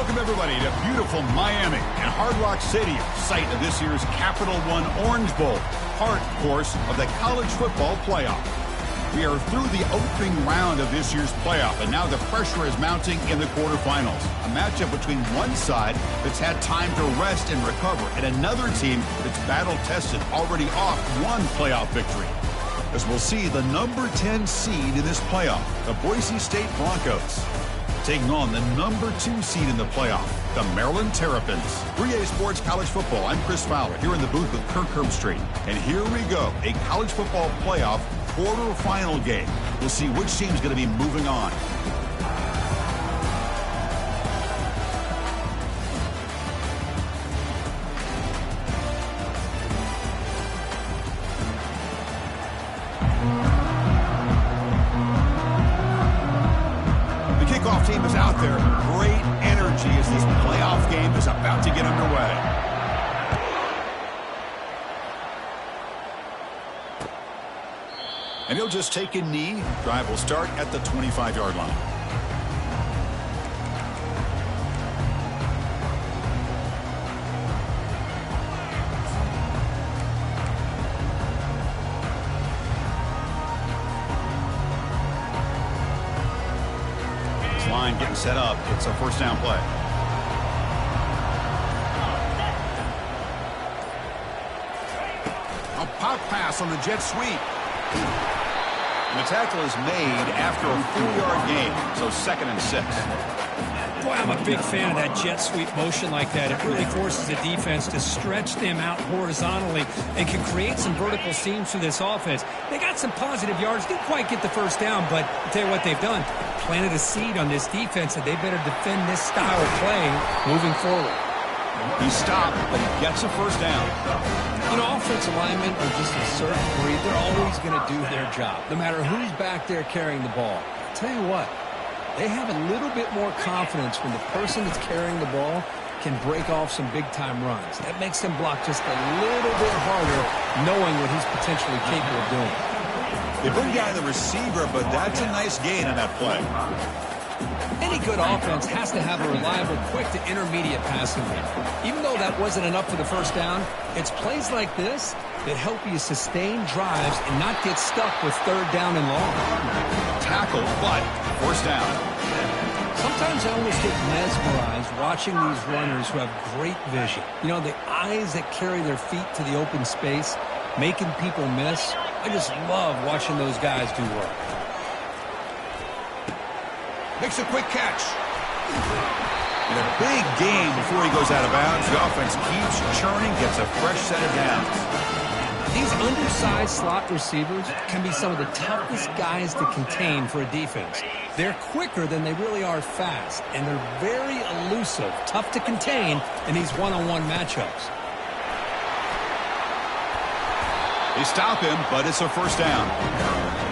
Welcome, everybody, to beautiful Miami and Hard Rock Stadium, site of this year's Capital One Orange Bowl, part, of course, of the college football playoff. We are through the opening round of this year's playoff, and now the pressure is mounting in the quarterfinals. A matchup between one side that's had time to rest and recover, and another team that's battle-tested, already off one playoff victory. As we'll see, the number 10 seed in this playoff, the Boise State Broncos, taking on the number 2 seed in the playoff, the Maryland Terrapins. 3A Sports College Football, I'm Chris Fowler, here in the booth with Kirk Herbstreit. And here we go, a college football playoff quarterfinal game. We'll see which team's going to be moving on. Team is out there. Great energy as this playoff game is about to get underway. And he'll just take a knee. Drive will start at the 25-yard line. Line getting set up. It's a first down play. A pop pass on the jet sweep. And the tackle is made after a 4-yard gain, so 2nd and 6. Boy, I'm a big fan of that jet sweep motion like that. It really forces the defense to stretch them out horizontally and can create some vertical seams for this offense. They got some positive yards. Didn't quite get the first down, but I'll tell you what they've done. Planted a seed on this defense that they better defend this style of playing moving forward. He stopped, but he gets a first down. You know, offensive linemen are just a certain breed. They're always going to do their job, no matter who's back there carrying the ball. I'll tell you what, they have a little bit more confidence when the person that's carrying the ball can break off some big-time runs. That makes them block just a little bit harder, knowing what he's potentially capable of doing. They bring down the receiver, but that's a nice gain on that play. Any good offense has to have a reliable, quick to intermediate passing game. Even though that wasn't enough for the first down, it's plays like this that help you sustain drives and not get stuck with 3rd down and long. Tackle, but first down. Sometimes I almost get mesmerized watching these runners who have great vision. You know, the eyes that carry their feet to the open space, making people miss. I just love watching those guys do work. Makes a quick catch. And a big gain before he goes out of bounds. The offense keeps churning, gets a fresh set of downs. These undersized slot receivers can be some of the toughest guys to contain for a defense. They're quicker than they really are fast, and they're very elusive, tough to contain in these one-on-one matchups. They stop him, but it's a first down.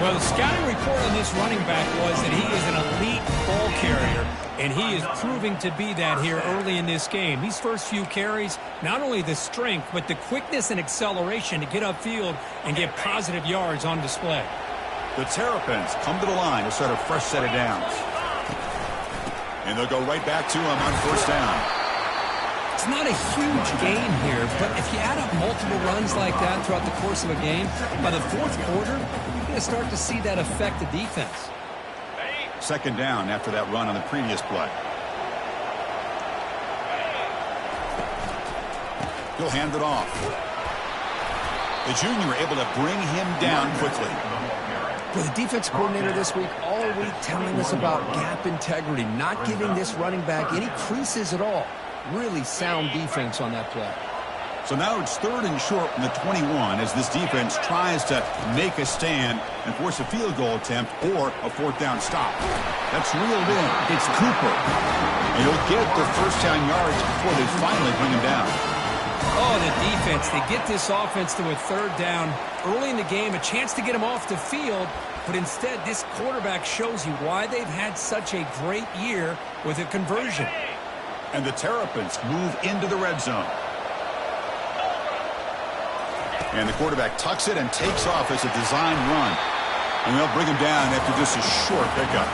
Well, the scouting report on this running back was that he is an elite ball carrier, and he is proving to be that here early in this game. These first few carries, not only the strength, but the quickness and acceleration to get upfield and get positive yards on display. The Terrapins come to the line to start a fresh set of downs. And they'll go right back to him on first down. It's not a huge gain here, but if you add up multiple runs like that throughout the course of a game, by the 4th quarter, you're going to start to see that affect the defense. 2nd down after that run on the previous play. He'll hand it off. The junior able to bring him down quickly. Well, the defense coordinator this week all week telling us about gap integrity, not giving this running back any creases at all. Really sound defense on that play. So now it's 3rd and short from the 21 as this defense tries to make a stand and force a field goal attempt or a 4th down stop. That's reeled in. It's Cooper. And he'll get the first down yards before they finally bring him down. Oh, the defense. They get this offense to a 3rd down early in the game, a chance to get him off the field, but instead this quarterback shows you why they've had such a great year with a conversion. And the Terrapins move into the red zone. And the quarterback tucks it and takes off as a design run. And they'll bring him down after just a short pickup.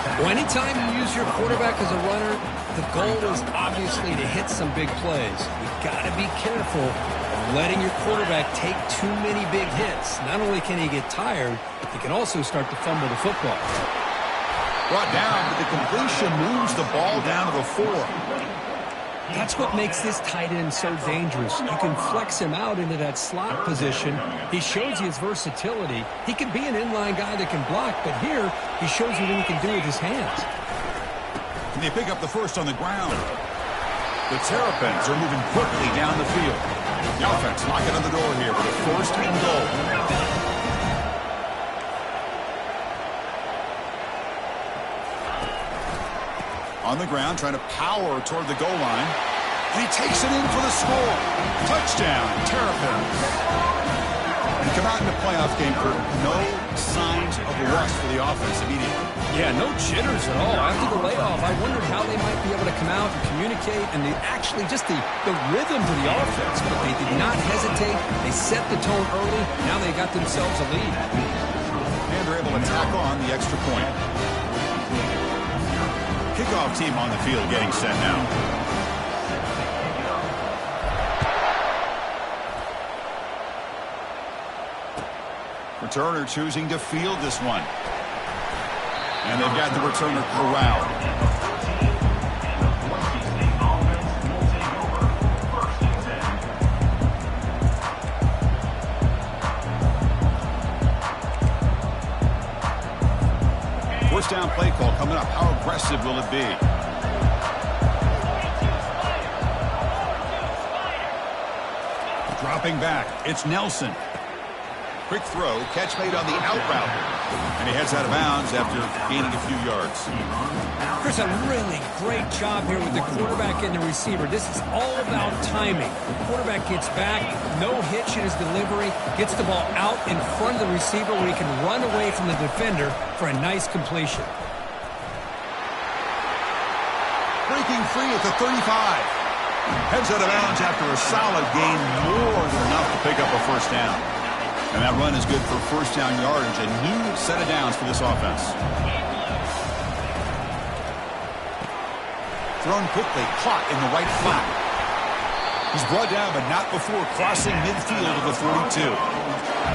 Well, anytime you use your quarterback as a runner, the goal is obviously to hit some big plays. You've got to be careful of letting your quarterback take too many big hits. Not only can he get tired, he can also start to fumble the football. Brought down, but the completion moves the ball down to the 4. That's what makes this tight end so dangerous. You can flex him out into that slot position. He shows you his versatility. He can be an inline guy that can block, but here he shows you what he can do with his hands. And they pick up the first on the ground. The Terrapins are moving quickly down the field. The offense knocking on the door here with a first and goal. On the ground, trying to power toward the goal line. And he takes it in for the score. Touchdown, Terrapins. And come out in the playoff game for no signs of rust for the offense immediately. Yeah, no jitters at all. After the layoff, I wondered how they might be able to come out and communicate and actually just the rhythm to the offense. But they did not hesitate. They set the tone early. Now they got themselves a lead. And they're able to tack on the extra point. Kickoff team on the field getting set now. Returner choosing to field this one. And they've got the returner corralled. First down play call coming up. How aggressive will it be? Dropping back. It's Nelson. Quick throw. Catch made on the out route. And he heads out of bounds after gaining a few yards. Chris, a really great job here with the quarterback and the receiver. This is all about timing. The quarterback gets back, no hitch in his delivery, gets the ball out in front of the receiver where he can run away from the defender for a nice completion. Breaking free at the 35. Heads out of bounds after a solid gain, more than enough to pick up a first down. And that run is good for first down yardage, a new set of downs for this offense. Thrown quickly, caught in the right flat. He's brought down, but not before crossing midfield of the 42.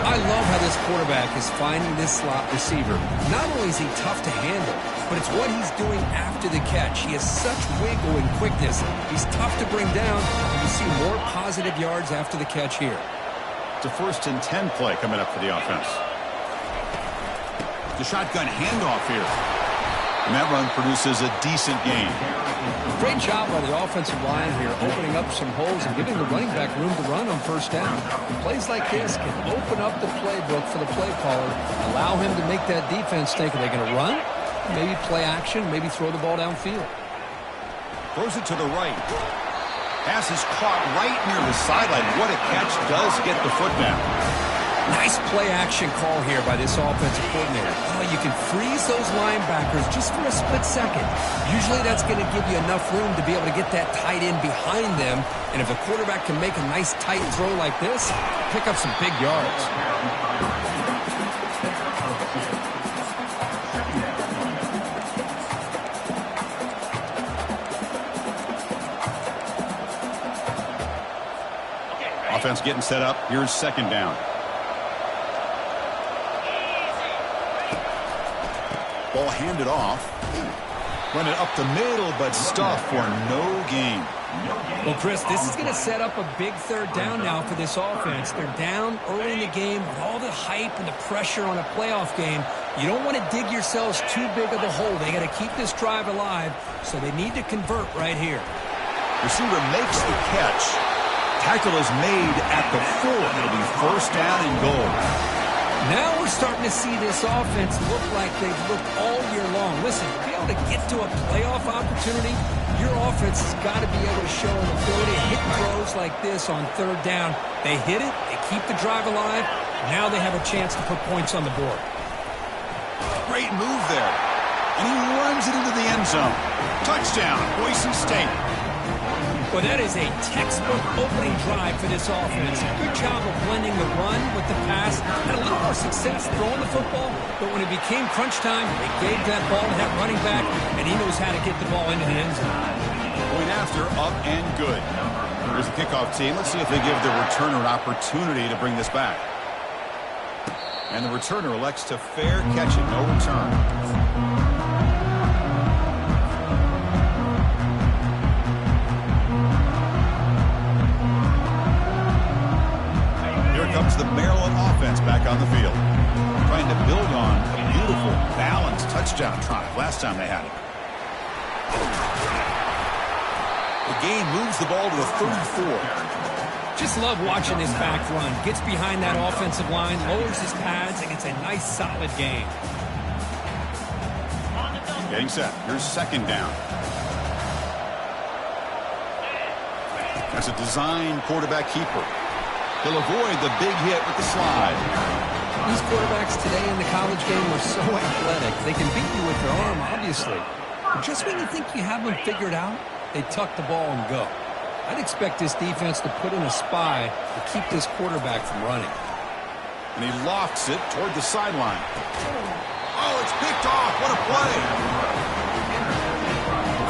I love how this quarterback is finding this slot receiver. Not only is he tough to handle, but it's what he's doing after the catch. He has such wiggle and quickness. He's tough to bring down. You see more positive yards after the catch here. It's a first and 10 play coming up for the offense. The shotgun handoff here. And that run produces a decent gain. Great job by the offensive line here, opening up some holes and giving the running back room to run on first down. Plays like this can open up the playbook for the play caller, allow him to make that defense think, are they going to run? Maybe play action, maybe throw the ball downfield. Throws it to the right. Pass is caught right near the sideline. What a catch, does get the foot down. Nice play-action call here by this offensive coordinator. Oh, you can freeze those linebackers just for a split second. Usually that's going to give you enough room to be able to get that tight end behind them. And if a quarterback can make a nice tight throw like this, pick up some big yards. Offense getting set up. Here's second down. Ball handed off. Run it up the middle, but stuffed for no gain. Well, Chris, this is going to set up a big third down now for this offense. They're down early in the game with all the hype and the pressure on a playoff game. You don't want to dig yourselves too big of a hole. They got to keep this drive alive, so they need to convert right here. Receiver makes the catch. Tackle is made at the 4. It'll be first down and goal. Now we're starting to see this offense look like they've looked all year long. Listen, to be able to get to a playoff opportunity, your offense has got to be able to show an ability to hit throws like this on third down. They hit it, they keep the drive alive. Now they have a chance to put points on the board. Great move there. And he runs it into the end zone. Touchdown, Boise State. Well, that is a textbook opening drive for this offense. Good job of blending the run with the pass. Had a little more success throwing the football, but when it became crunch time, they gave that ball to that running back, and he knows how to get the ball into the end zone. Point after, up and good. Here's the kickoff team. Let's see if they give the returner an opportunity to bring this back. And the returner elects to fair catch it. No return. Here comes the Maryland offense back on the field. Trying to build on a beautiful, balanced touchdown drive last time they had it. The game moves the ball to the 34. Just love watching this back run. Gets behind that offensive line, lowers his pads, and gets a nice, solid gain. Getting set. Here's second down. That's a design quarterback keeper. He'll avoid the big hit with the slide. These quarterbacks today in the college game are so athletic. They can beat you with their arm, obviously. But just when you think you have them figured out, they tuck the ball and go. I'd expect this defense to put in a spy to keep this quarterback from running. And he lofts it toward the sideline. Oh, it's picked off. What a play.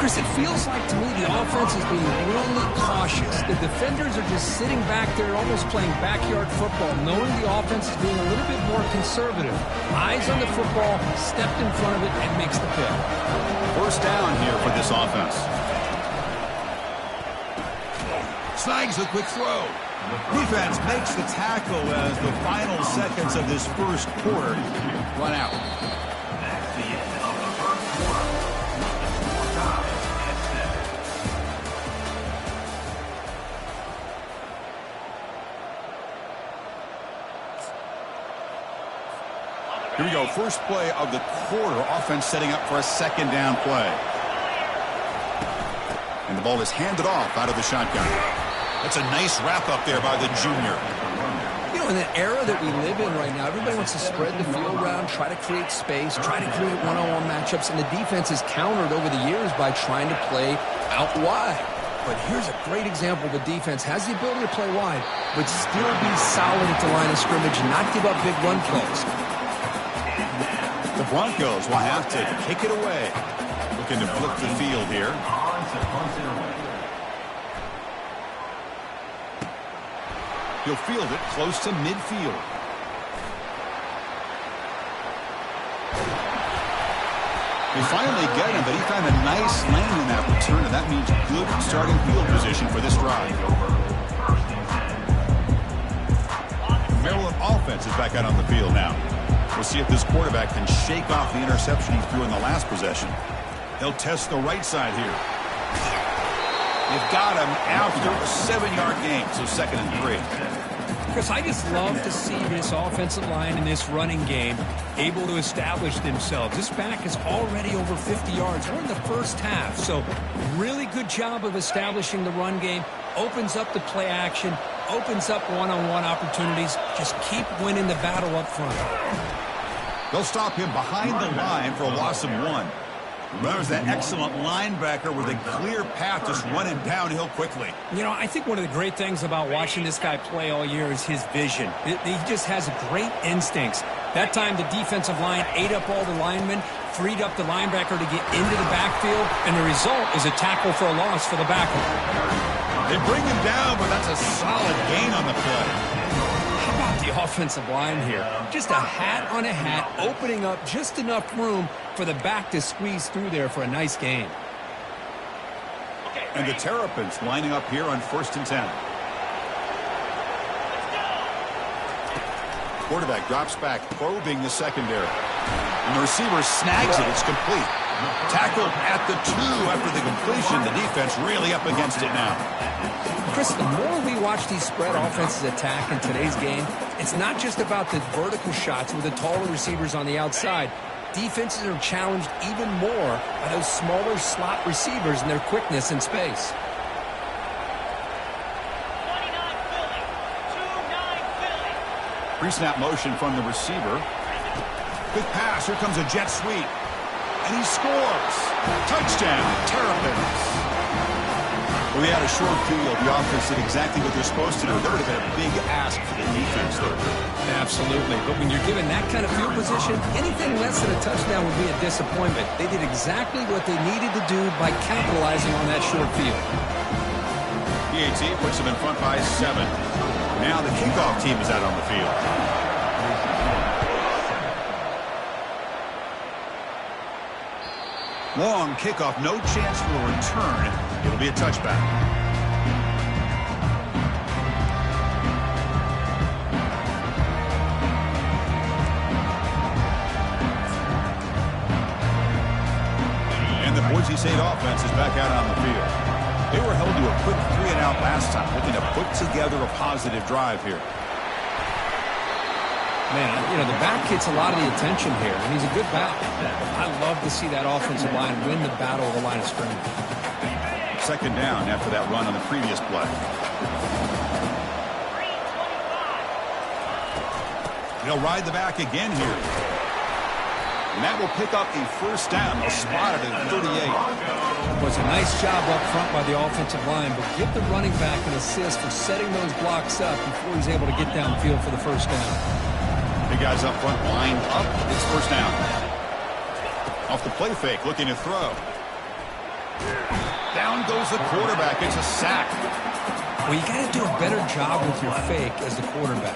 Chris, it feels like to me the offense is being really cautious. The defenders are just sitting back there almost playing backyard football, knowing the offense is being a little bit more conservative. Eyes on the football, stepped in front of it, and makes the pick. First down here for this offense. Snags a quick throw. Defense makes the tackle as the final seconds of this first quarter run out. Here we go. First play of the quarter. Offense setting up for a second down play. And the ball is handed off out of the shotgun. That's a nice wrap up there by the junior. You know, in the era that we live in right now, everybody wants to spread the field around, try to create space, try to create one-on-one matchups, and the defense is countered over the years by trying to play out wide. But here's a great example. The defense has the ability to play wide, but still be solid at the line of scrimmage and not give up big run plays. The Broncos will have to kick it away. Looking to flip the field here. He'll field it close to midfield. They finally get him, but he found a nice lane in that return, and that means good starting field position for this drive. Maryland offense is back out on the field now. We'll see if this quarterback can shake off the interception he threw in the last possession. They'll test the right side here. They've got him after a 7-yard gain, so 2nd and 3. Chris, I just love to see this offensive line in this running game able to establish themselves. This back is already over 50 yards. We're in the first half, so really good job of establishing the run game. Opens up the play action, opens up one-on-one opportunities. Just keep winning the battle up front. They'll stop him behind the line for a loss of 1. There's that excellent linebacker with a clear path just running downhill quickly. You know, I think one of the great things about watching this guy play all year is his vision. He just has great instincts. That time the defensive line ate up all the linemen, freed up the linebacker to get into the backfield, and the result is a tackle for a loss for the backup. They bring him down, but that's a solid gain on the play. How about the offensive line here? Just a hat on a hat, opening up just enough room for the back to squeeze through there for a nice gain. And the Terrapins lining up here on 1st and 10. Quarterback drops back, probing the secondary. And the receiver snags it. It's complete. Tackled at the 2 after the completion. The defense really up against it now. Chris, the more we watch these spread offenses attack in today's game, it's not just about the vertical shots with the taller receivers on the outside. Defenses are challenged even more by those smaller slot receivers and their quickness in space. Pre-snap motion from the receiver. Quick pass. Here comes a jet sweep. And he scores. Touchdown, Terrapins. We had a short field. The offense did exactly what they're supposed to do. That would have been a big ask for the defense there. Absolutely. But when you're given that kind of field position, anything less than a touchdown would be a disappointment. They did exactly what they needed to do by capitalizing on that short field. PAT puts them in front by 7. Now the kickoff team is out on the field. Long kickoff, no chance for a return. It'll be a touchback. And the Boise State offense is back out on the field. They were held to a quick 3-and-out last time, looking to put together a positive drive here. Man, the back gets a lot of the attention here, and he's a good back. I love to see that offensive line win the battle of the line of scrimmage. Second down after that run on the previous play. They'll ride the back again here. And that will pick up a first down. They'll spot it at 38. It was a nice job up front by the offensive line, but give the running back an assist for setting those blocks up before he's able to get downfield for the first down. Big guys up front lined up. It's first down. Off the play fake, looking to throw. Down goes the quarterback. It's a sack. Well, you got to do a better job with your fake as the quarterback.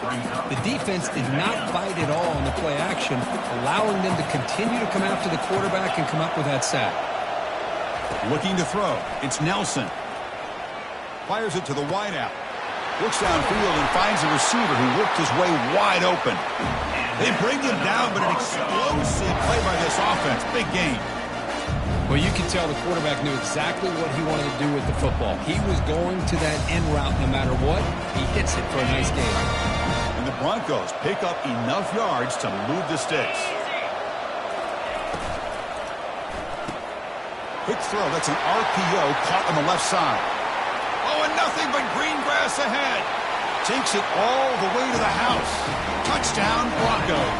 The defense did not bite at all on the play action, allowing them to continue to come after the quarterback and come up with that sack. Looking to throw. It's Nelson. Fires it to the wideout. Looks downfield and finds a receiver who worked his way wide open. They bring him down, but an explosive play by this offense. Big game. Well, you can tell the quarterback knew exactly what he wanted to do with the football. He was going to that end route no matter what. He hits it for a nice game. And the Broncos pick up enough yards to move the sticks. Quick throw. That's an RPO caught on the left side. Oh, and nothing but green grass ahead. Takes it all the way to the house. Touchdown, Broncos.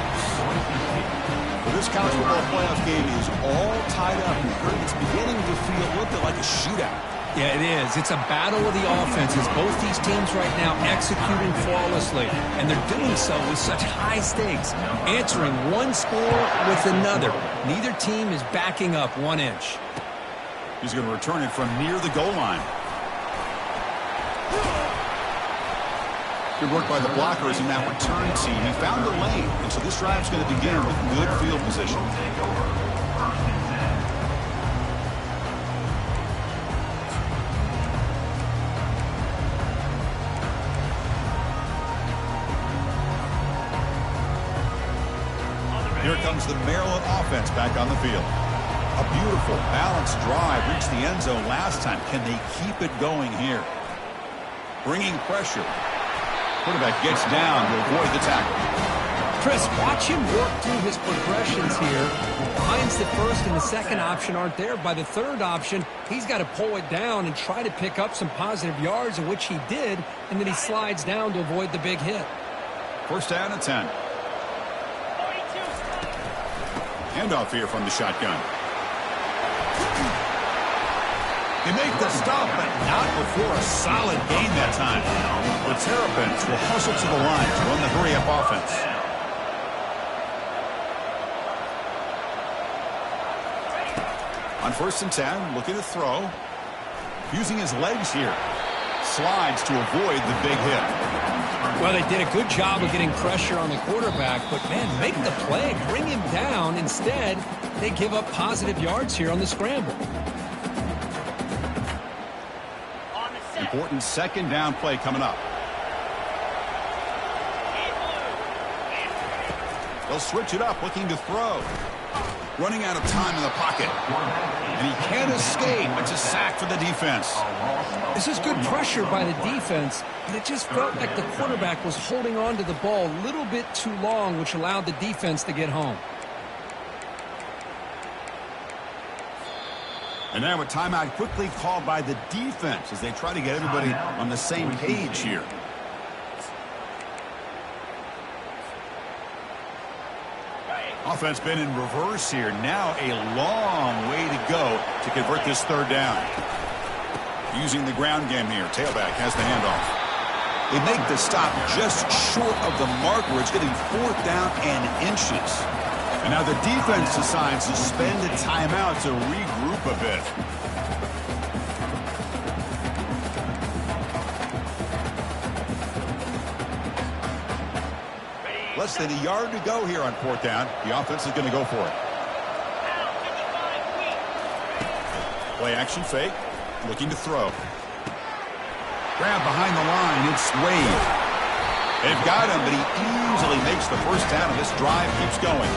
This college football playoff game is all tied up. It's beginning to feel a little bit like a shootout. Yeah, it is. It's a battle of the offenses. Both these teams right now executing flawlessly, and they're doing so with such high stakes, answering one score with another. Neither team is backing up 1 inch. He's going to return it from near the goal line. Good work by the blockers in that return team. He found the lane, and so this drive's going to begin with good field position. Here comes the Maryland offense back on the field. A beautiful, balanced drive reached the end zone last time. Can they keep it going here? Bringing pressure. Quarterback gets down to avoid the tackle. Chris, watch him work through his progressions here. Finds the first and the second option aren't there. By the third option, he's got to pull it down and try to pick up some positive yards, in which he did, and then he slides down to avoid the big hit. First down at 10. Handoff here from the shotgun. They make the stop, but not before a solid gain that time. The Terrapins will hustle to the line to run the hurry-up offense. On first and 10, looking to throw. Using his legs here. Slides to avoid the big hit. Well, they did a good job of getting pressure on the quarterback, but, man, make the play, bring him down. Instead, they give up positive yards here on the scramble. Important second down play coming up. They'll switch it up, looking to throw. Running out of time in the pocket. And he can't escape. It's a sack for the defense. This is good pressure by the defense, but it just felt like the quarterback was holding on to the ball a little bit too long, which allowed the defense to get home. And now a timeout quickly called by the defense as they try to get everybody on the same page here. Offense been in reverse here. Now a long way to go to convert this third down. Using the ground game here. Tailback has the handoff. They make the stop just short of the mark where it's getting 4th down and inches. And now the defense decides to spend a timeout to regroup a bit. Less than a yard to go here on 4th down. The offense is going to go for it. Play action fake. Looking to throw. Grab behind the line. It's Wade. They've got him, but he easily makes the first down, and this drive keeps going.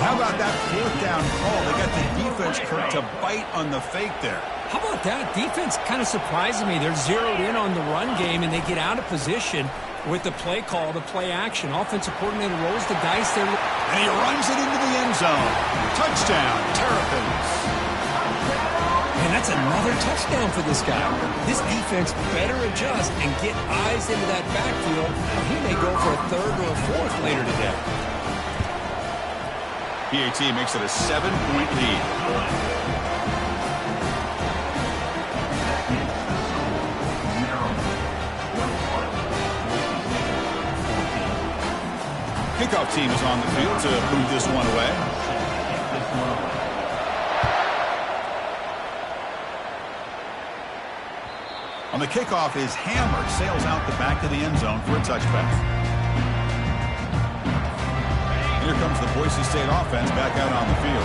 How about that 4th down call? They got the defense, Kirk, to bite on the fake there. How about that? Defense kind of surprising me. They're zeroed in on the run game, and they get out of position with the play call, the play action. Offensive coordinator rolls the dice there. And he runs it into the end zone. Touchdown, Terrapins. And that's another touchdown for this guy. This defense better adjust and get eyes into that backfield, or he may go for a 3rd or a 4th later today. PAT makes it a 7-point lead. Kickoff team is on the field to move this one away. On the kickoff is hammered, sails out the back of the end zone for a touchback. Here comes the Boise State offense back out on the field.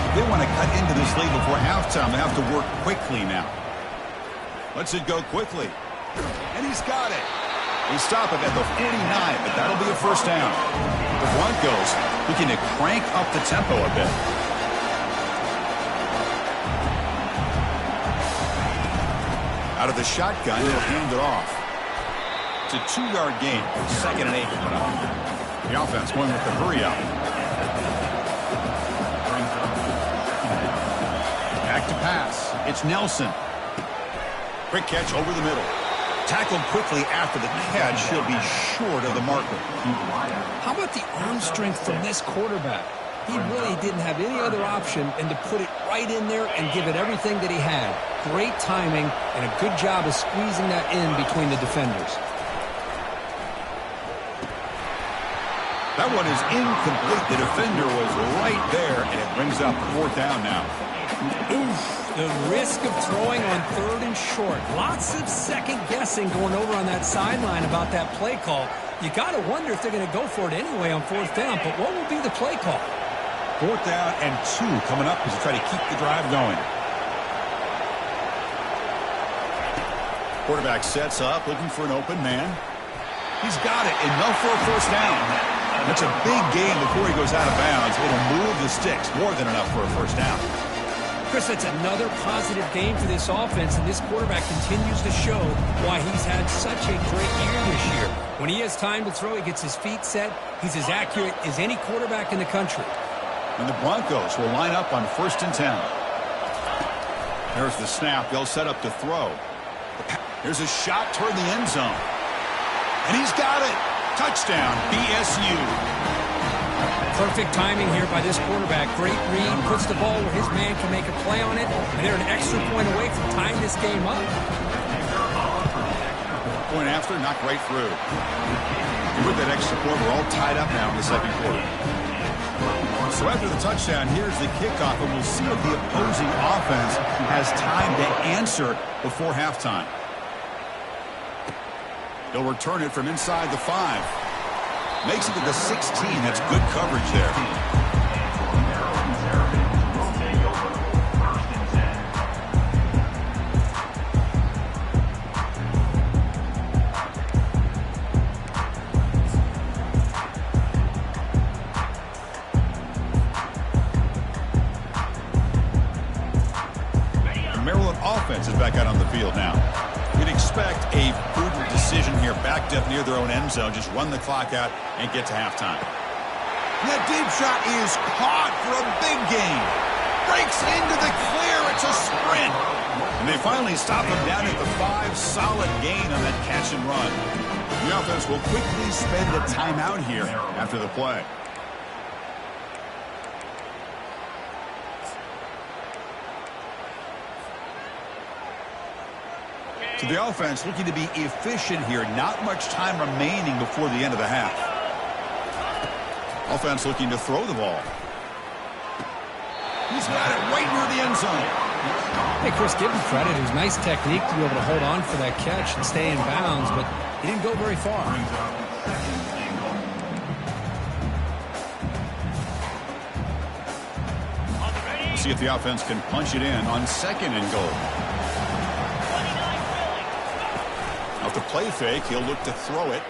If they want to cut into this lead before halftime, they have to work quickly now. Lets it go quickly. And he's got it. They stop it at the 49, but that'll be a first down. The Broncos looking to crank up the tempo a bit. Out of the shotgun, he'll hand it off. It's a 2-yard gain. 2nd and 8 coming up. The offense going with the hurry up. Back to pass. It's Nelson. Quick catch over the middle. Tackled quickly after the catch. He'll be short of the marker. How about the arm strength from this quarterback? He really didn't have any other option than to put it right in there and give it everything that he had. Great timing and a good job of squeezing that in between the defenders. That one is incomplete. The defender was right there, and it brings up 4th down now. Oof, the risk of throwing on 3rd and short. Lots of second guessing going over on that sideline about that play call. You got to wonder if they're going to go for it anyway on 4th down, but what will be the play call? 4th down and 2 coming up as they try to keep the drive going. Quarterback sets up, looking for an open man. He's got it. Enough for a first down. That's a big gain before he goes out of bounds. It'll move the sticks. More than enough for a first down. Chris, that's another positive game for this offense, and this quarterback continues to show why he's had such a great year this year. When he has time to throw, he gets his feet set. He's as accurate as any quarterback in the country. And the Broncos will line up on 1st and 10. There's the snap. They'll set up to throw. Here's a shot toward the end zone. And he's got it. Touchdown, BSU. Perfect timing here by this quarterback. Great read, puts the ball where his man can make a play on it, and they're an extra point away from tying this game up. Point after, knocked right through. And with that extra point, we're all tied up now in the 2nd quarter. So after the touchdown, here's the kickoff, and we'll see if the opposing offense has time to answer before halftime. They'll return it from inside the 5. Makes it to the 16. That's good coverage there. The Maryland offense is back out on the field now. We'd expect a prudent decision here, backed up near their own end zone. Just run the clock out and get to halftime. That deep shot is caught for a big gain. Breaks into the clear. It's a sprint. And they finally stop him down at the 5. Solid gain on that catch and run. The offense will quickly spend a timeout here after the play. So the offense looking to be efficient here. Not much time remaining before the end of the half. Offense looking to throw the ball. He's got it right near the end zone. Hey, Chris, give him credit. It was nice technique to be able to hold on for that catch and stay in bounds, but he didn't go very far. See if the offense can punch it in on 2nd and goal. Off the play fake, he'll look to throw it.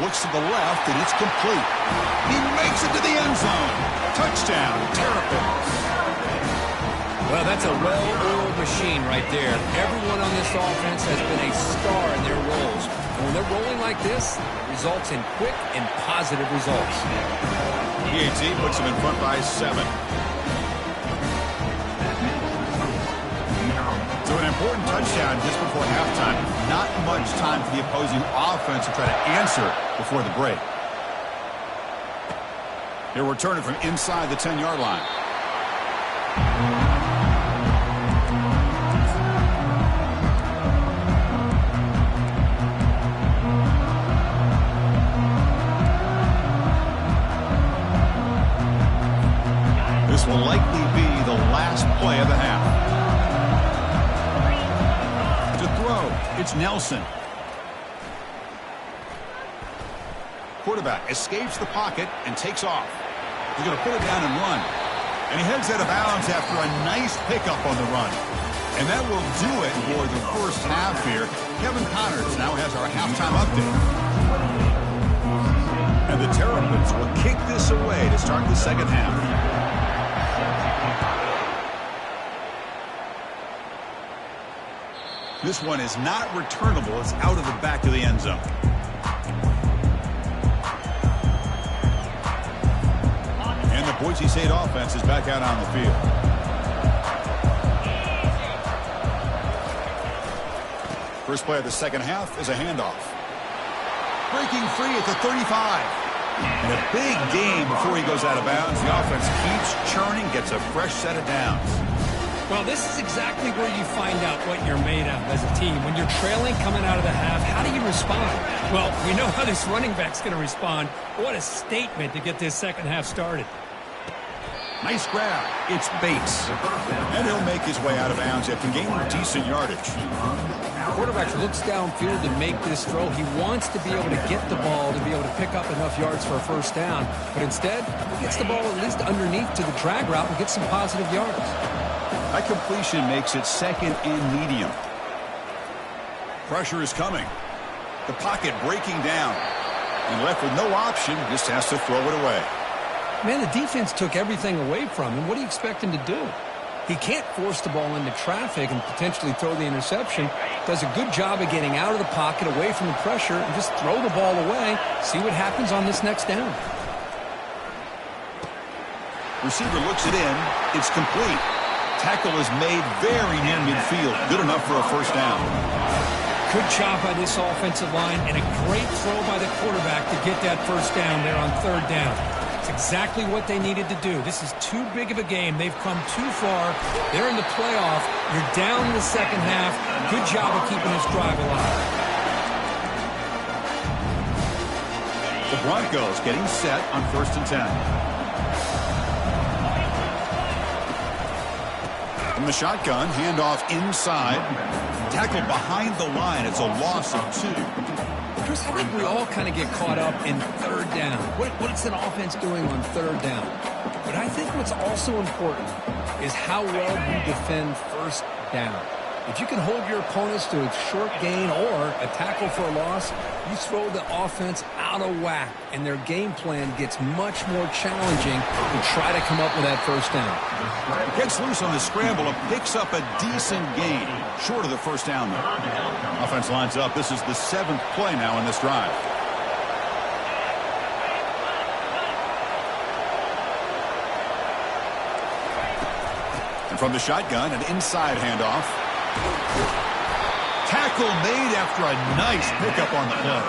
Looks to the left, and it's complete. He makes it to the end zone. Touchdown, Terrapins. Well, that's a well-oiled machine right there. Everyone on this offense has been a star in their roles. And when they're rolling like this, it results in quick and positive results. PAT puts him in front by 7. So an important touchdown just before halftime. Not much time for the opposing offense to try to answer before the break. He'll return it from inside the 10-yard line. This will likely be the last play of the half. It's Nelson. Quarterback escapes the pocket and takes off. He's going to put it down and run. And he heads out of bounds after a nice pickup on the run. And that will do it for the first half here. Kevin Connors now has our halftime update. And the Terrapins will kick this away to start the second half. This one is not returnable. It's out of the back of the end zone. And the Boise State offense is back out on the field. First play of the second half is a handoff. Breaking free at the 35. And a big game before he goes out of bounds. The offense keeps churning, gets a fresh set of downs. Well, this is exactly where you find out what you're made of as a team. When you're trailing coming out of the half, how do you respond? Well, we know how this running back's going to respond. What a statement to get this second half started. Nice grab. It's Bates. And he'll make his way out of bounds after gaining decent yardage. The quarterback looks downfield to make this throw. He wants to be able to get the ball to be able to pick up enough yards for a first down. But instead, he gets the ball at least underneath to the drag route and gets some positive yards. That completion makes it 2nd and medium. Pressure is coming. The pocket breaking down. And left with no option, just has to throw it away. Man, the defense took everything away from him. What do you expect him to do? He can't force the ball into traffic and potentially throw the interception. Does a good job of getting out of the pocket, away from the pressure, and just throw the ball away. See what happens on this next down. Receiver looks it in. It's complete. Tackle is made very near midfield. Good enough for a first down. Good job by this offensive line and a great throw by the quarterback to get that first down there on 3rd down. It's exactly what they needed to do. This is too big of a game. They've come too far. They're in the playoff. You're down in the second half. Good job of keeping this drive alive. The Broncos getting set on 1st and 10. From the shotgun, handoff inside. Tackled behind the line. It's a loss of 2. Chris, I think we all kind of get caught up in 3rd down. What's an offense doing on 3rd down? But I think what's also important is how well you defend 1st down. If you can hold your opponents to a short gain or a tackle for a loss, you throw the offense out of whack, and their game plan gets much more challenging to try to come up with that first down. Gets loose on the scramble and picks up a decent gain, short of the first down there. Offense lines up. This is the 7th play now in this drive. And from the shotgun, an inside handoff. Tackle made after a nice pickup on the play.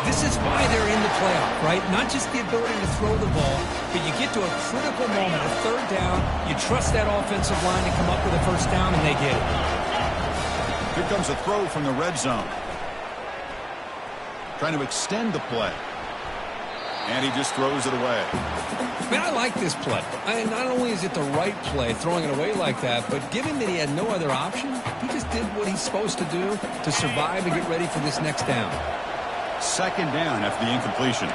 This is why they're in the playoff, right? Not just the ability to throw the ball, but you get to a critical moment, a 3rd down, you trust that offensive line to come up with a first down, and they get it. Here comes a throw from the red zone. Trying to extend the play. And he just throws it away. Man, I like this play. Not only is it the right play, throwing it away like that, but given that he had no other option, he just did what he's supposed to do to survive and get ready for this next down. Second down after the incompletion.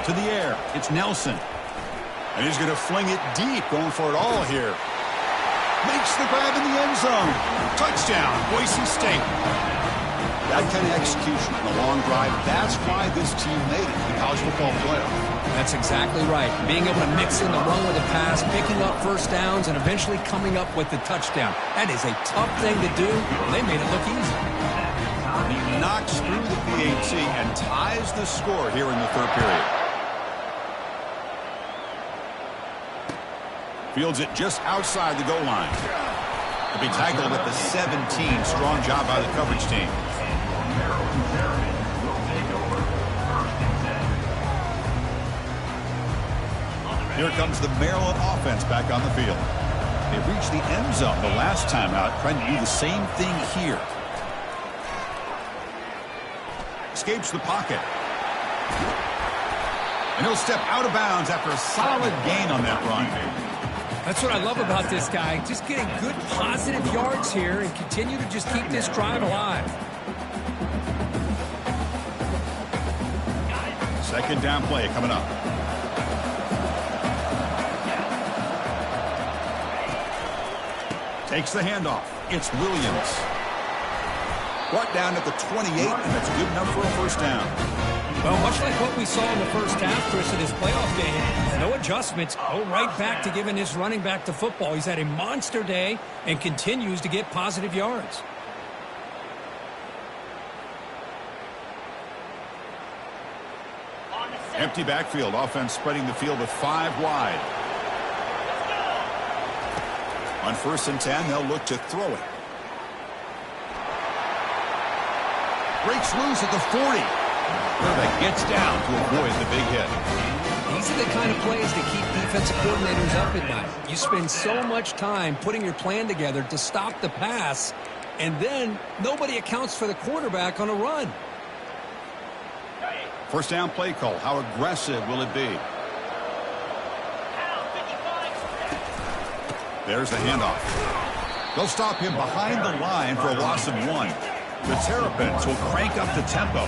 To the air. It's Nelson. And he's going to fling it deep, going for it all here. Makes the grab in the end zone. Touchdown, Boise State. That kind of execution on a long drive, that's why this team made it to the college football playoff. That's exactly right. Being able to mix in the run with the pass, picking up first downs, and eventually coming up with the touchdown. That is a tough thing to do, and they made it look easy. He knocks through the PAT and ties the score here in the third period. Fields it just outside the goal line. To be tackled at the 17. Strong job by the coverage team. Here comes the Maryland offense back on the field. They reached the end zone the last time out, trying to do the same thing here. Escapes the pocket. And he'll step out of bounds after a solid gain on that run. That's what I love about this guy. Just getting good positive yards here and continue to just keep this drive alive. Second down play coming up. Takes the handoff. It's Williams. Brought down at the 28, and that's good enough for a first down. Well, much like what we saw in the first half, Chris, of this playoff game, no adjustments. Go right back to giving his running back the football. He's had a monster day and continues to get positive yards. Empty backfield. Offense spreading the field with 5 wide. On 1st and 10, they'll look to throw it. Breaks loose at the 40. That gets down to avoid the big hit. These are the kind of plays that keep defensive coordinators up at night. You spend so much time putting your plan together to stop the pass, and then nobody accounts for the quarterback on a run. First down play call. How aggressive will it be? There's the handoff. They'll stop him behind the line for a loss of 1. The Terrapins will crank up the tempo.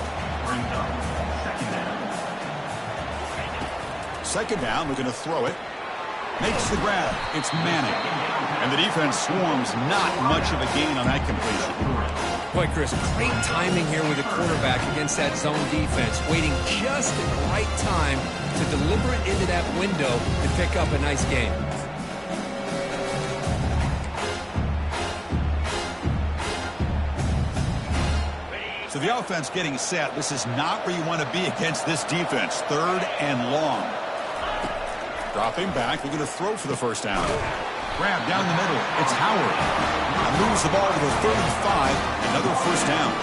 Second down, looking to throw it. Makes the grab. It's Manning. And the defense swarms. Not much of a gain on that completion. Boy, Chris, great timing here with the quarterback against that zone defense. Waiting just at the right time to deliver it into that window and pick up a nice game. So the offense getting set. This is not where you want to be against this defense. 3rd and long. Dropping back. They're going to throw for the first down. Grab down the middle. It's Howard. And moves the ball to the 35. Another first down.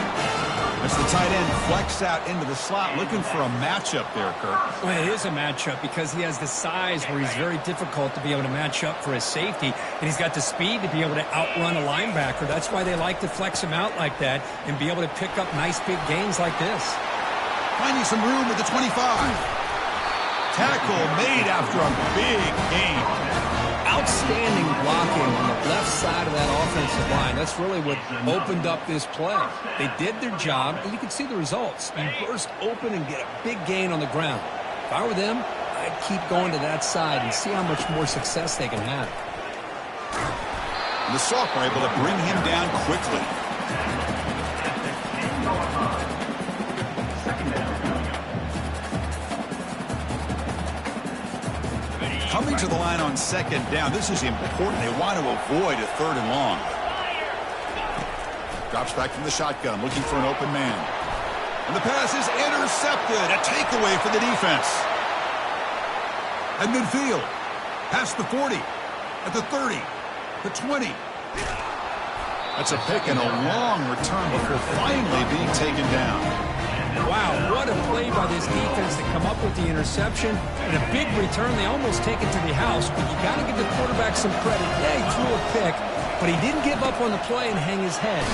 As the tight end flexed out into the slot, looking for a matchup there, Kirk. Well, it is a matchup because he has the size where he's very difficult to be able to match up for his safety, and he's got the speed to be able to outrun a linebacker. That's why they like to flex him out like that and be able to pick up nice big gains like this. Finding some room at the 25. Tackle made after a big gain. Outstanding blocking on the left side of that offensive line. That's really what opened up this play. They did their job, and you can see the results. You burst open and get a big gain on the ground. If I were them, I'd keep going to that side and see how much more success they can have. The sophomore able to bring him down quickly. Coming to the line on second down. This is important. They want to avoid a 3rd and long. Drops back from the shotgun, looking for an open man. And the pass is intercepted. A takeaway for the defense. At midfield. Past the 40. At the 30. The 20. That's a pick and a long return before finally being taken down. Wow, what a play by this defense to come up with the interception and a big return. They almost take it to the house, but you got to give the quarterback some credit. Yeah, he threw a pick, but he didn't give up on the play and hang his head.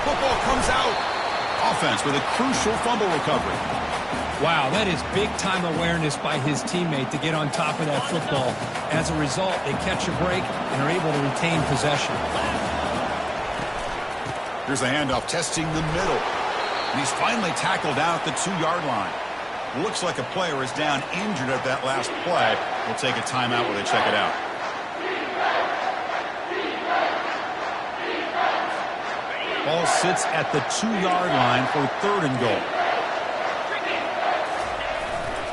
Football comes out. Offense with a crucial fumble recovery. Wow, that is big-time awareness by his teammate to get on top of that football. As a result, they catch a break and are able to retain possession. Here's the handoff, testing the middle. And he's finally tackled down at the 2-yard line. Looks like a player is down injured at that last play. We'll take a timeout while they check it out. Ball sits at the 2-yard line for 3rd and goal.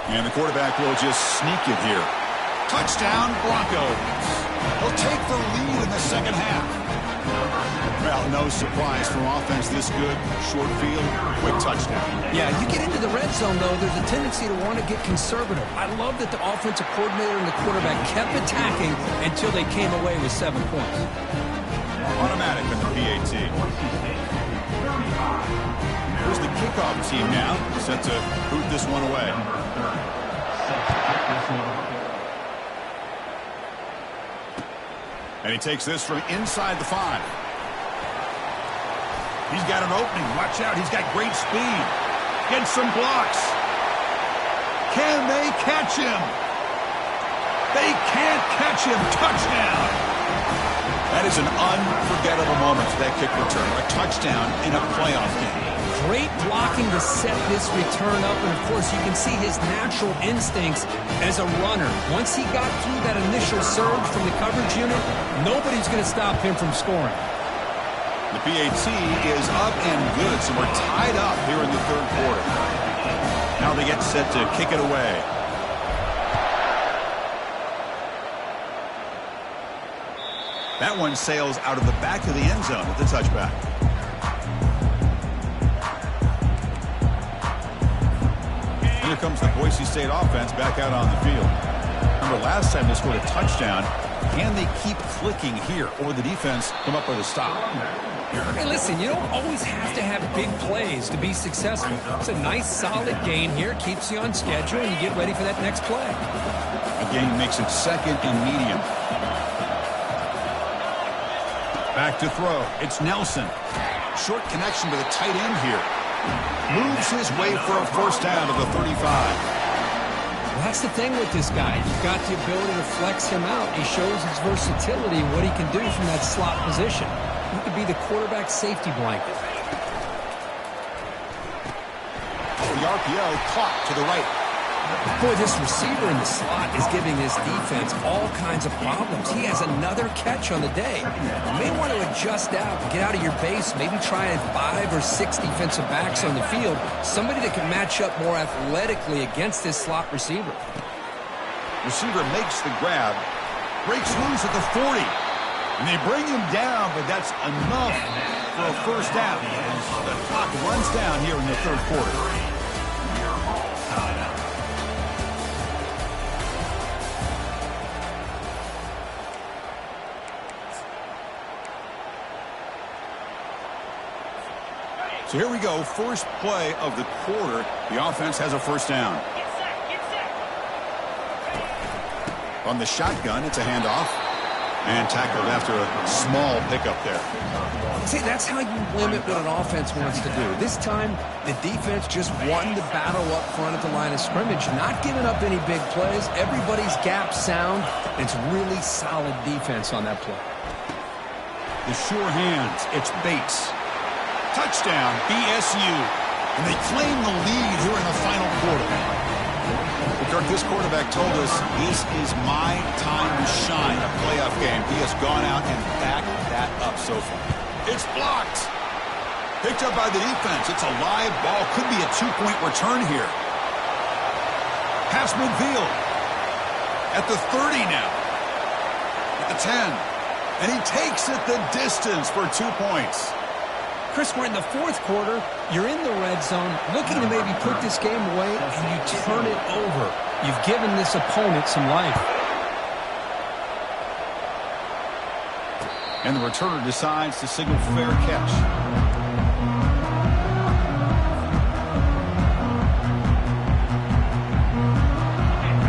And the quarterback will just sneak it here. Touchdown, Broncos. He'll take the lead in the second half. Well, no surprise from offense this good. Short field, quick touchdown. Yeah, you get into the red zone, though, there's a tendency to want to get conservative. I love that the offensive coordinator and the quarterback kept attacking until they came away with 7 points. Automatic in the PAT. Here's the kickoff team now, set to boot this one away. And he takes this from inside the 5. He's got an opening. Watch out. He's got great speed. Gets some blocks. Can they catch him? They can't catch him. Touchdown. That is an unforgettable moment for that kick return. A touchdown in a playoff game. Great blocking to set this return up, and of course you can see his natural instincts as a runner. Once he got through that initial surge from the coverage unit, nobody's going to stop him from scoring. The PAT is up and good, so we're tied up here in the 3rd quarter. Now they get set to kick it away. That one sails out of the back of the end zone with the touchback. Here comes the Boise State offense back out on the field. Remember, last time they scored a touchdown. Can they keep clicking here, or the defense come up with a stop? Hey, listen, you don't always have to have big plays to be successful. It's a nice, solid game here. Keeps you on schedule, and you get ready for that next play. Again, makes it 2nd and medium. Back to throw. It's Nelson. Short connection to the tight end here. Moves his way for a first down to the 35. Well, that's the thing with this guy. You've got the ability to flex him out. He shows his versatility and what he can do from that slot position. He could be the quarterback safety blanket. The RPO caught to the right. Boy, this receiver in the slot is giving this defense all kinds of problems. He has another catch on the day. You may want to adjust out, get out of your base, maybe try 5 or 6 defensive backs on the field, somebody that can match up more athletically against this slot receiver. Receiver makes the grab, breaks loose at the 40, and they bring him down, but that's enough for a first down. The clock runs down here in the 3rd quarter. So here we go, first play of the quarter. The offense has a first down. On the shotgun, it's a handoff. And tackled after a small pickup there. See, that's how you limit what an offense wants to do. This time, the defense just won the battle up front at the line of scrimmage, not giving up any big plays. Everybody's gap sound. It's really solid defense on that play. The sure hands, it's Bates. Touchdown, BSU. And they claim the lead here in the final quarter. Kirk, this quarterback told us this is my time to shine, a playoff game. He has gone out and backed that up so far. It's blocked. Picked up by the defense. It's a live ball. Could be a 2-point return here. Pass midfield. At the 30 now. At the 10. And he takes it the distance for 2 points. Chris, we're in the 4th quarter. You're in the red zone, looking to maybe put this game away, and you turn it over. You've given this opponent some life. And the returner decides to signal fair catch.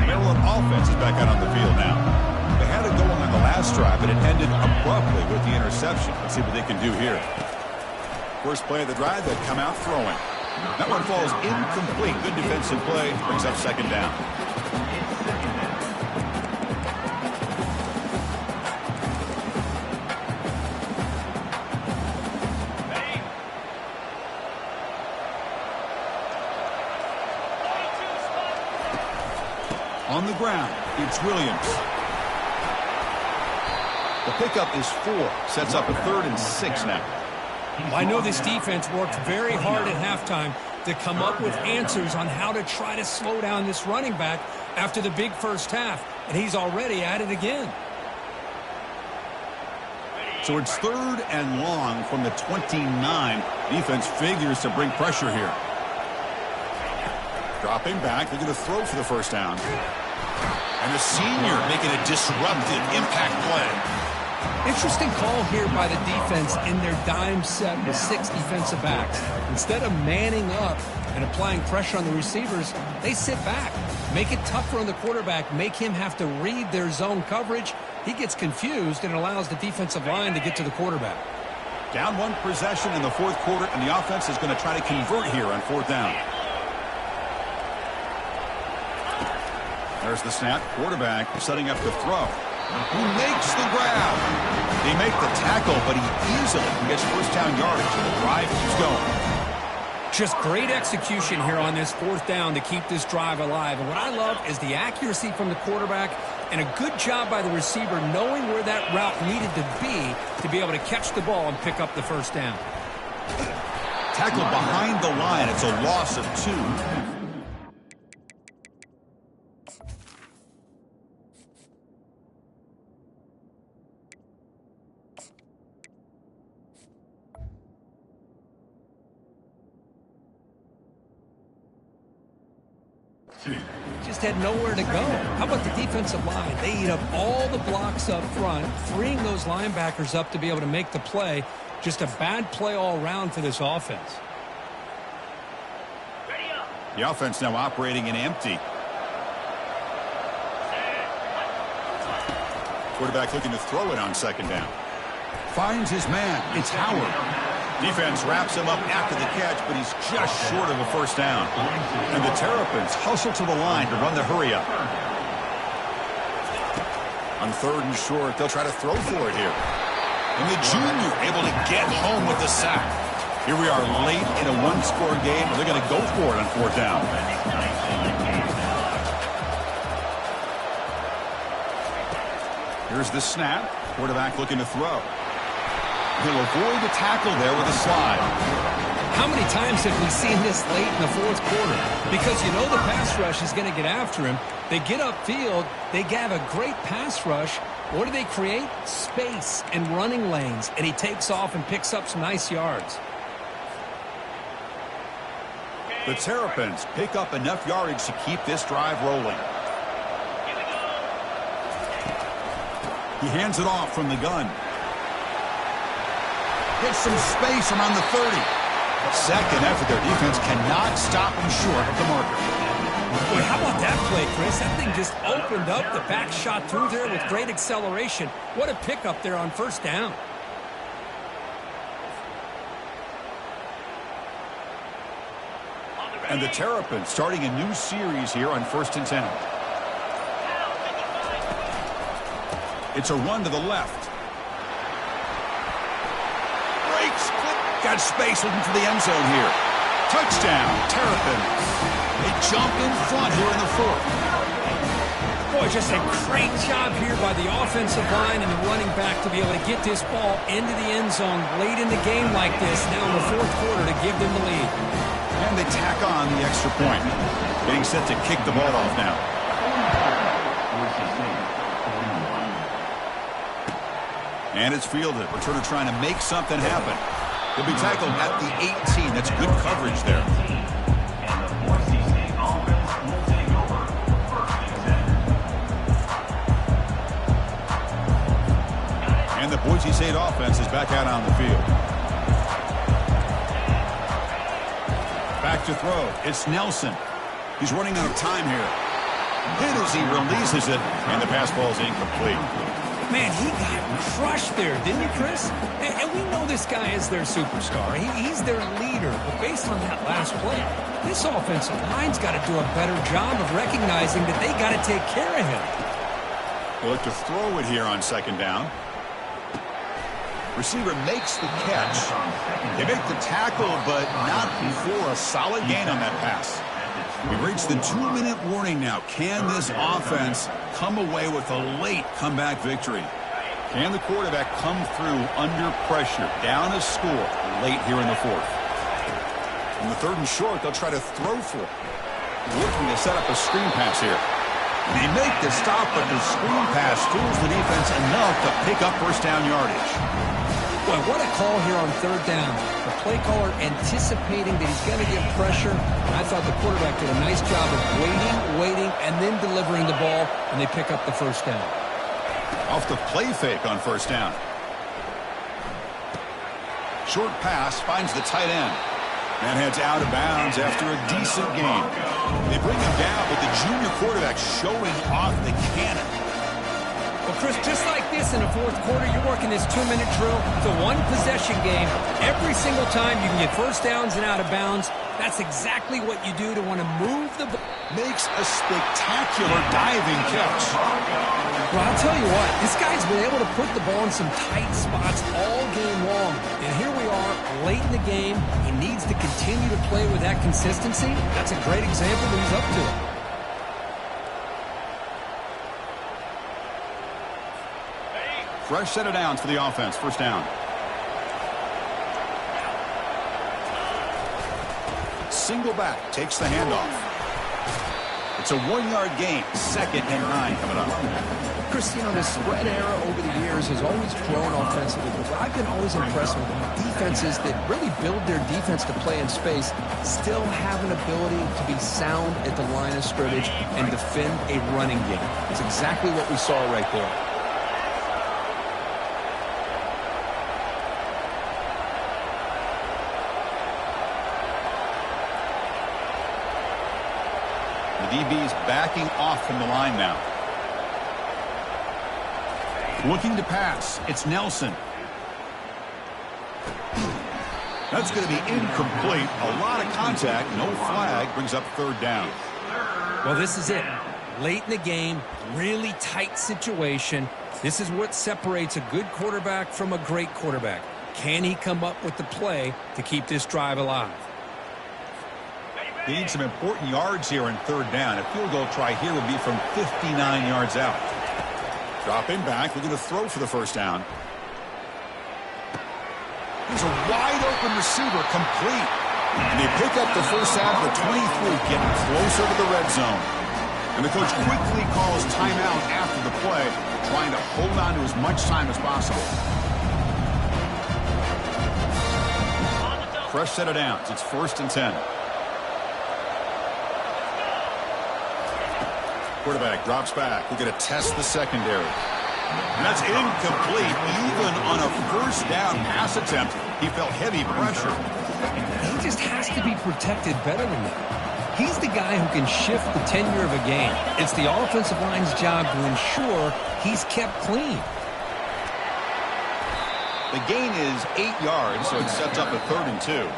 Maryland offense is back out on the field now. They had it going on the last drive. but it ended abruptly with the interception. Let's see what they can do here. First play of the drive, they come out throwing. That one falls incomplete. Good defensive play. Brings up second down. On the ground, it's Williams. The pickup is 4. Sets up a 3rd and 6 now. Well, I know this defense worked very hard at halftime to come up with answers on how to try to slow down this running back after the big first half, and he's already at it again. So it's 3rd and long from the 29. Defense figures to bring pressure here. Dropping back, they're going to throw for the first down. And the senior making a disruptive impact play. Interesting call here by the defense in their dime set with 6 defensive backs. Instead of manning up and applying pressure on the receivers, they sit back, make it tougher on the quarterback, make him have to read their zone coverage. He gets confused and allows the defensive line to get to the quarterback. Down 1 possession in the 4th quarter, and the offense is going to try to convert here on 4th down. There's the snap. Quarterback setting up to throw. Who makes the grab? They make the tackle, but he easily gets first down yardage, and the drive keeps going. Just great execution here on this 4th down to keep this drive alive. And what I love is the accuracy from the quarterback and a good job by the receiver knowing where that route needed to be able to catch the ball and pick up the first down. Tackled behind the line. It's a loss of 2. Just had nowhere to go. How about the defensive line? They eat up all the blocks up front, freeing those linebackers up to be able to make the play. Just a bad play all around for this offense. The offense now operating in empty. Quarterback looking to throw it on 2nd down. Finds his man. It's Howard. Defense wraps him up after the catch, but he's just short of a first down. And the Terrapins hustle to the line to run the hurry-up. On 3rd and short, they'll try to throw for it here. And the junior able to get home with the sack. Here we are late in a 1-score game, and they're going to go for it on 4th down. Here's the snap. Quarterback looking to throw. He'll avoid the tackle there with a slide. How many times have we seen this late in the 4th quarter? Because you know the pass rush is going to get after him. They get upfield. They have a great pass rush. What do they create? Space and running lanes. And he takes off and picks up some nice yards. The Terrapins pick up enough yardage to keep this drive rolling. He hands it off from the gun. Gets some space around the 30. Second effort, their defense cannot stop him short of the marker. Boy, how about that play, Chris? That thing just opened up. The back shot through there with great acceleration. What a pickup there on 1st down. And the Terrapins starting a new series here on 1st and 10. It's a run to the left. Got space looking for the end zone here. Touchdown, Terrapins. They jump in front here in the 4th. Boy, just a great job here by the offensive line and the running back to be able to get this ball into the end zone late in the game like this, now in the 4th quarter to give them the lead. And they tack on the extra point. Getting set to kick the ball off now. And it's fielded. Returner trying to make something happen. He'll be tackled at the 18. That's good coverage there. And the Boise State offense is back out on the field. Back to throw. It's Nelson. He's running out of time here. Hit as he releases it, and the pass ball is incomplete. Man, he got crushed there, didn't he, Chris? And we know this guy is their superstar. He's their leader. But based on that last play, this offensive line's got to do a better job of recognizing that they got to take care of him. They look to throw it here on second down. Receiver makes the catch. They make the tackle, but not before a solid gain on that pass. We've reached the 2-minute warning now. Can this offense come away with a late comeback victory? Can the quarterback come through under pressure, down a score, late here in the fourth? In the 3rd and short, they'll try to throw for it. Looking to set up a screen pass here. They make the stop, but the screen pass fools the defense enough to pick up first down yardage. Boy, what a call here on 3rd down. The play caller anticipating that he's going to get pressure. I thought the quarterback did a nice job of waiting, and then delivering the ball, and they pick up the first down. Off the play fake on first down. Short pass finds the tight end. And heads out of bounds after a decent game. They bring him down, but the junior quarterback showing off the cannon. Well, Chris, just like this in the 4th quarter, you're working this 2-minute drill. It's a one-possession game. Every single time you can get first downs and out of bounds. That's exactly what you do to want to move the ball. Makes a spectacular diving catch. Well, I'll tell you what, this guy's been able to put the ball in some tight spots all game long. And here we are, late in the game. He needs to continue to play with that consistency. That's a great example that he's up to it. Fresh set of downs for the offense. First down. Single back takes the handoff. It's a 1-yard gain. 2nd and 9 coming up. Chris, you know, the spread era over the years has always grown offensively, but I've been always impressed with defenses that really build their defense to play in space, still have an ability to be sound at the line of scrimmage and defend a running game. It's exactly what we saw right there. DB's backing off from the line now. Looking to pass. It's Nelson. That's going to be incomplete. A lot of contact. No flag. Brings up 3rd down. Well, this is it. Late in the game, really tight situation. This is what separates a good quarterback from a great quarterback. Can he come up with the play to keep this drive alive? They need some important yards here in 3rd down. A field goal try here would be from 59 yards out. Dropping back, looking to throw for the first down. There's a wide open receiver, complete. And they pick up the first down of the 23, getting closer to the red zone. And the coach quickly calls timeout after the play, trying to hold on to as much time as possible. Fresh set of downs. It's 1st and 10. Quarterback drops back. We're going to test the secondary. And that's incomplete. Even on a first down pass attempt, he felt heavy pressure. He just has to be protected better than that. He's the guy who can shift the tenure of a game. It's the offensive line's job to ensure he's kept clean. The gain is 8 yards, so it sets up a 3rd and 2.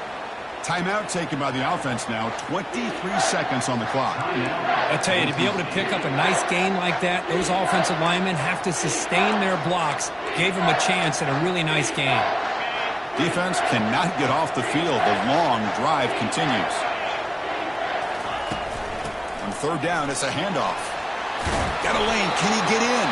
Timeout taken by the offense now. 23 seconds on the clock. I tell you, to be able to pick up a nice gain like that, those offensive linemen have to sustain their blocks. Gave them a chance at a really nice game. Defense cannot get off the field. The long drive continues. On 3rd down, it's a handoff. Got a lane. Can he get in?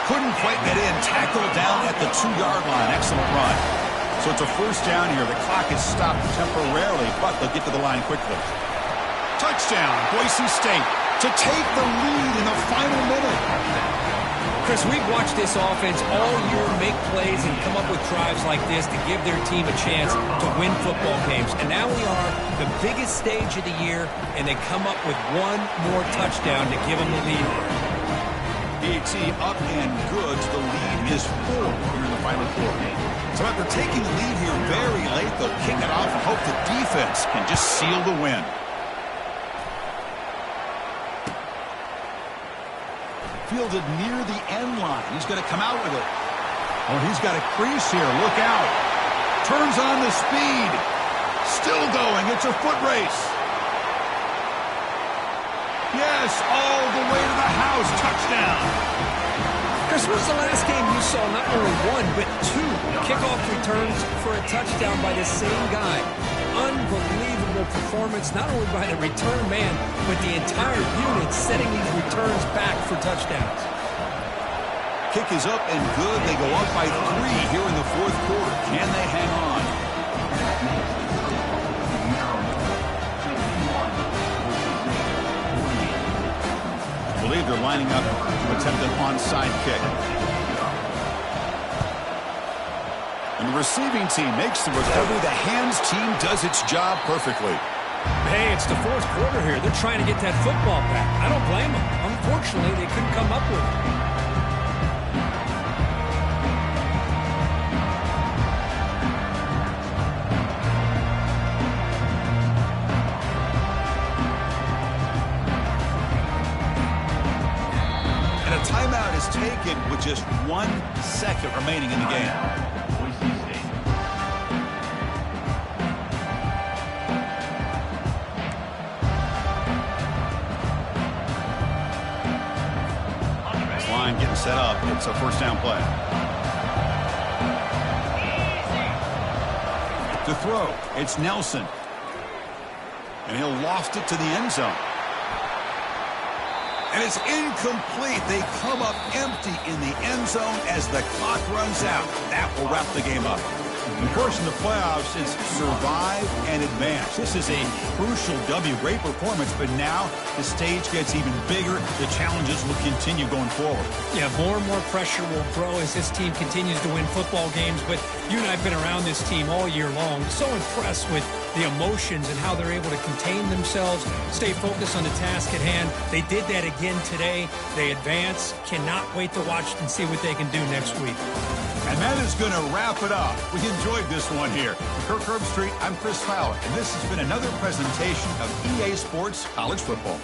Couldn't quite get in. Tackled down at the 2-yard line. Excellent run. So it's a first down here. The clock is stopped temporarily, but they'll get to the line quickly. Touchdown, Boise State, to take the lead in the final minute. Chris, we've watched this offense all year make plays and come up with drives like this to give their team a chance to win football games. And now we are the biggest stage of the year, and they come up with one more touchdown to give them the lead. DT up and good. The lead is 4 here in the final quarter. So after taking the lead here very late, they'll kick it off and hope the defense can just seal the win. fielded near the end line. He's going to come out with it. Oh, he's got a crease here. Look out. Turns on the speed. Still going. It's a foot race. Yes, all the way to the house. Touchdown. Chris, when was the last game you saw not only one, but two kickoff returns for a touchdown by the same guy? Unbelievable performance, not only by the return man, but the entire unit setting these returns back for touchdowns. Kick is up and good. They go up by 3 here in the fourth quarter. Can they hang on? I believe they're lining up to attempt an onside kick. And the receiving team makes the recovery. The hands team does its job perfectly. Hey, it's the fourth quarter here. They're trying to get that football back. I don't blame them. Unfortunately, they couldn't come up with it. Timeout is taken with just 1 second remaining in the game. This line getting set up. It's a first down play. To throw, it's Nelson. And he'll loft it to the end zone. And it's incomplete. They come up empty in the end zone as the clock runs out. That will wrap the game up. Of course, in the playoffs, it's survive and advance. This is a crucial W. Great performance, but now the stage gets even bigger. The challenges will continue going forward. Yeah, more and more pressure will grow as this team continues to win football games. But you and I have been around this team all year long. So impressed with the emotions and how they're able to contain themselves, stay focused on the task at hand. They did that again today. They advance. Cannot wait to watch and see what they can do next week. And that is going to wrap it up. We enjoyed this one here. From Kirk Herbstreit, I'm Chris Fowler, and this has been another presentation of EA Sports College Football.